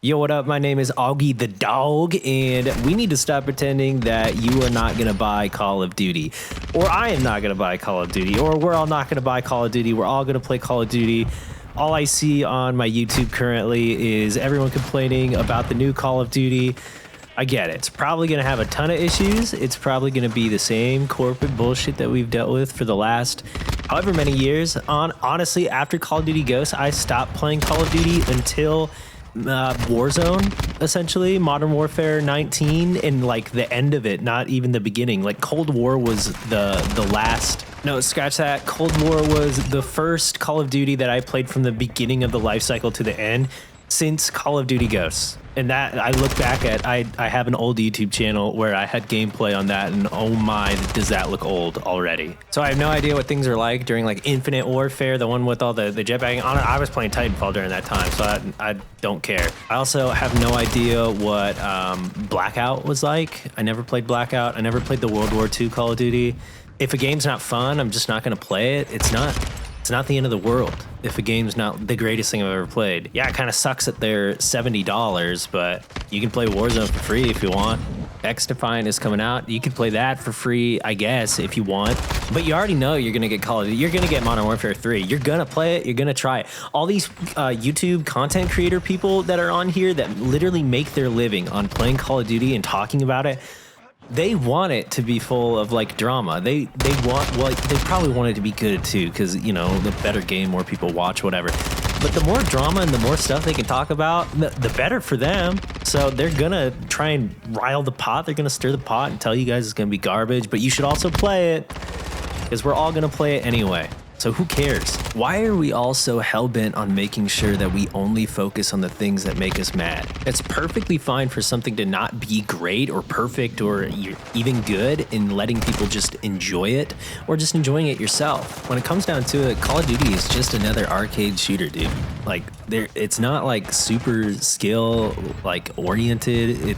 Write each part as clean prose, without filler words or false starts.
Yo, what up? My name is Augie the Dog, and we need to stop pretending that you are not going to buy Call of Duty. Or I am not going to buy Call of Duty. Or we're all not going to buy Call of Duty. We're all going to play Call of Duty. All I see on my YouTube currently is everyone complaining about the new Call of Duty. I get it. It's probably going to have a ton of issues. It's probably going to be the same corporate bullshit that we've dealt with for the last however many years. Honestly, after Call of Duty Ghosts, I stopped playing Call of Duty until Warzone, essentially, Modern Warfare 19, and like the end of it, not even the beginning. Like Cold War was the last. No, scratch that. Cold War was the first Call of Duty that I played from the beginning of the life cycle to the end since Call of Duty Ghosts. And that I look back at, I have an old YouTube channel where I had gameplay on that, and oh my, does that look old already. So I have no idea what things are like during like Infinite Warfare, the one with all the jetpacking on it. I was playing Titanfall during that time, so I don't care. I also have no idea what Blackout was like. I never played Blackout. I never played the World War II Call of Duty. If a game's not fun, I'm just not going to play it. It's not the end of the world if a game's not the greatest thing I've ever played. Yeah, it kind of sucks that they're $70, but you can play Warzone for free if you want. X-Defiant is coming out. You can play that for free, I guess, if you want. But you already know you're going to get Call of Duty. You're going to get Modern Warfare 3. You're going to play it. You're going to try it. All these YouTube content creator people that are on here that literally make their living on playing Call of Duty and talking about it, they want it to be full of like drama. They want, well, they probably want it to be good too, because you know, the better game, more people watch, whatever. But the more drama and the more stuff they can talk about, the better for them. So they're gonna try and rile the pot. They're gonna stir the pot and tell you guys it's gonna be garbage, but you should also play it because we're all gonna play it anyway. So who cares? Why are we all so hell-bent on making sure that we only focus on the things that make us mad? It's perfectly fine for something to not be great or perfect or even good, and letting people just enjoy it or just enjoying it yourself. When it comes down to it, Call of Duty is just another arcade shooter, dude. Like, it's not like super skill like oriented.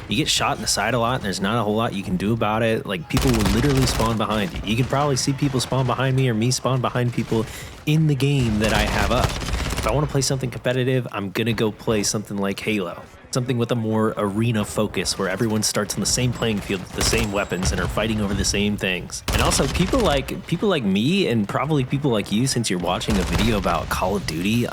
You get shot in the side a lot, and there's not a whole lot you can do about it. Like, people will literally spawn behind you. You can probably see people spawn behind me or me spawn behind people in the game that I have up. If I want to play something competitive, I'm going to go play something like Halo. Something with a more arena focus where everyone starts on the same playing field with the same weapons and are fighting over the same things. And also people like me, and probably people like you, since you're watching a video about Call of Duty,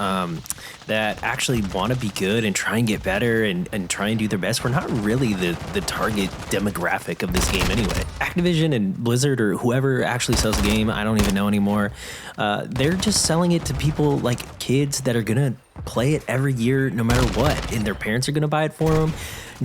that actually want to be good and try and get better and try and do their best. We're not really the target demographic of this game anyway. Activision and Blizzard, or whoever actually sells the game, I don't even know anymore. They're just selling it to people like kids that are gonna play it every year no matter what, and their parents are gonna buy it for them.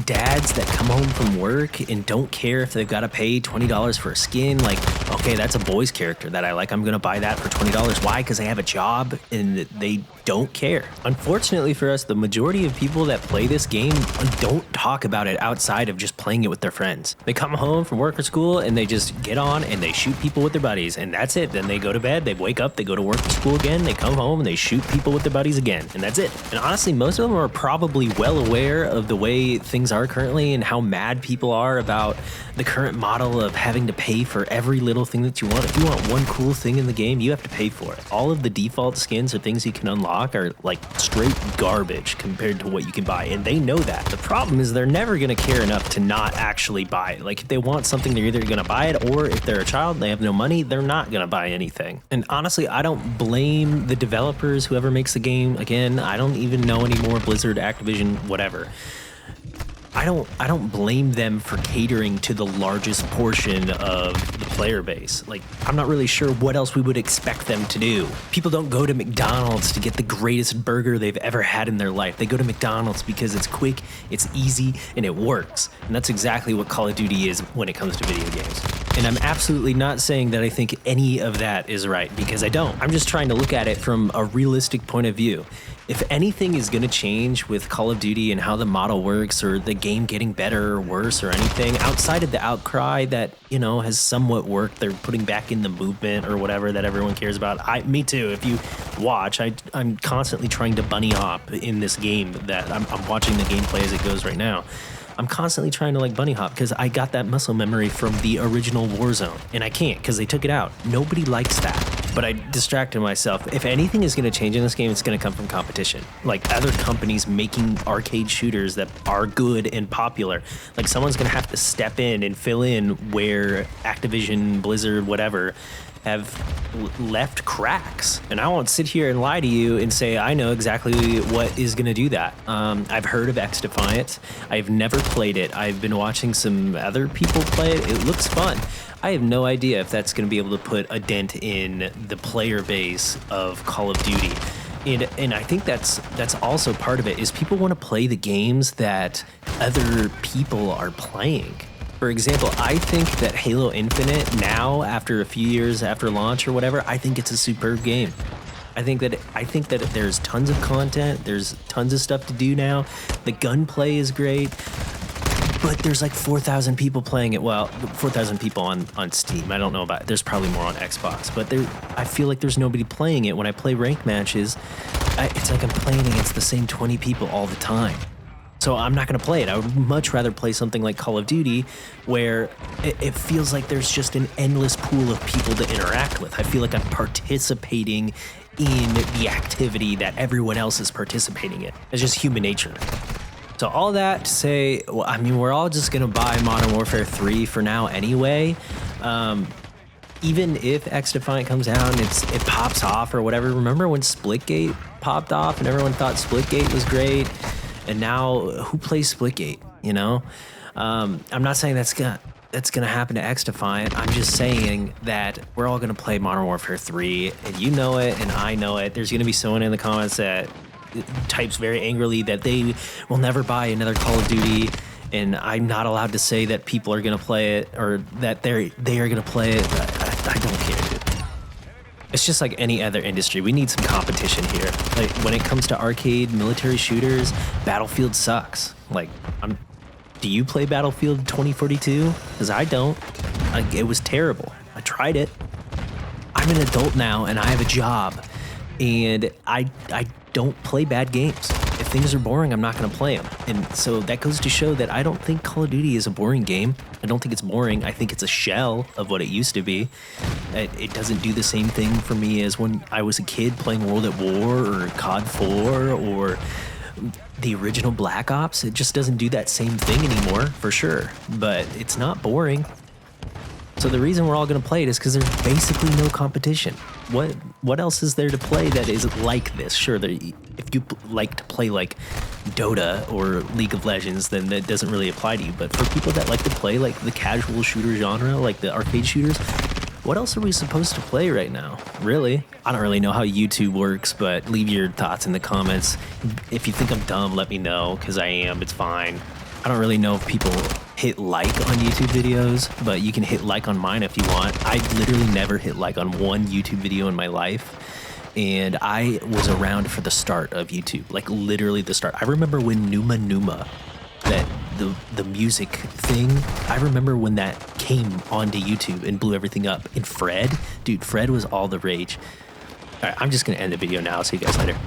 Dads that come home from work and don't care if they've got to pay $20 for a skin. Like, okay, that's a boy's character that I like. I'm going to buy that for $20. Why? Because they have a job and they don't care. Unfortunately for us, the majority of people that play this game don't talk about it outside of just playing it with their friends. They come home from work or school and they just get on and they shoot people with their buddies, and that's it. Then they go to bed, they wake up, they go to work or school again, they come home and they shoot people with their buddies again, and that's it. And honestly, most of them are probably well aware of the way things are currently and how mad people are about the current model of having to pay for every little thing that you want. If you want one cool thing in the game, you have to pay for it. All of the default skins or things you can unlock are like straight garbage compared to what you can buy, and they know that. The problem is they're never going to care enough to not actually buy it. Like, if they want something, they're either going to buy it, or if they're a child and they have no money, they're not going to buy anything. And honestly, I don't blame the developers, whoever makes the game. Again, I don't even know anymore, Blizzard, Activision, whatever. I don't blame them for catering to the largest portion of the player base. Like, I'm not really sure what else we would expect them to do. People don't go to McDonald's to get the greatest burger they've ever had in their life. They go to McDonald's because it's quick, it's easy, and it works. And that's exactly what Call of Duty is when it comes to video games. And I'm absolutely not saying that I think any of that is right, because I don't. I'm just trying to look at it from a realistic point of view. If anything is going to change with Call of Duty and how the model works, or the game getting better or worse or anything, outside of the outcry that, you know, has somewhat worked, they're putting back in the movement or whatever that everyone cares about. Me too. If you watch, I'm constantly trying to bunny hop in this game that I'm watching the gameplay as it goes right now. I'm constantly trying to like bunny hop because I got that muscle memory from the original Warzone, and I can't because they took it out. Nobody likes that. but I distracted myself. If anything is going to change in this game, it's going to come from competition. Like other companies making arcade shooters that are good and popular. Like someone's going to have to step in and fill in where Activision, Blizzard, whatever, have left cracks. And I won't sit here and lie to you and say I know exactly what is going to do that. I've heard of X Defiant. I've never played it. I've been watching some other people play it. It looks fun. I have no idea if that's going to be able to put a dent in the player base of Call of Duty. And I think that's also part of it, is people want to play the games that other people are playing. For example, I think that Halo Infinite now, after a few years after launch or whatever, I think it's a superb game. I think that there's tons of content, there's tons of stuff to do now. The gunplay is great. But there's like 4,000 people playing it. Well, 4,000 people on Steam. I don't know about it. There's probably more on Xbox. But I feel like there's nobody playing it. When I play ranked matches, it's like I'm playing against the same 20 people all the time. So I'm not going to play it. I would much rather play something like Call of Duty, where it feels like there's just an endless pool of people to interact with. I feel like I'm participating in the activity that everyone else is participating in. It's just human nature. So all that to say, well, I mean, we're all just going to buy Modern Warfare 3 for now anyway. Even if X Defiant comes out and it pops off or whatever. Remember when Splitgate popped off and everyone thought Splitgate was great? And now who plays Splitgate, you know? I'm not saying that's gonna happen to X Defiant. I'm just saying that we're all gonna play Modern Warfare 3, and you know it, and I know it. There's gonna be someone in the comments that types very angrily that they will never buy another Call of Duty, and I'm not allowed to say that people are gonna play it or that they are gonna play it. I don't care, dude. It's just like any other industry. We need some competition here. Like when it comes to arcade military shooters, Battlefield sucks. Like, do you play Battlefield 2042? Because I don't. It was terrible. I tried it. I'm an adult now and I have a job, and I don't play bad games. If things are boring, I'm not going to play them. And so that goes to show that I don't think Call of Duty is a boring game. I don't think it's boring. I think it's a shell of what it used to be. It doesn't do the same thing for me as when I was a kid playing World at War or COD 4 or the original Black Ops. It just doesn't do that same thing anymore, for sure. But it's not boring. So the reason we're all going to play it is because there's basically no competition. What else is there to play that is like this? Sure, if you like to play like Dota or League of Legends, then that doesn't really apply to you. But for people that like to play like the casual shooter genre, like the arcade shooters, what else are we supposed to play right now? Really? I don't really know how YouTube works, but leave your thoughts in the comments. If you think I'm dumb, let me know, because I am. It's fine. I don't really know if people hit like on YouTube videos, but you can hit like on mine if you want. I literally never hit like on one YouTube video in my life, and I was around for the start of YouTube, like literally the start. I remember when Numa, that the music thing, I remember when that came onto YouTube and blew everything up. And Fred was all the rage. All right, I'm just gonna end the video now. See you guys later.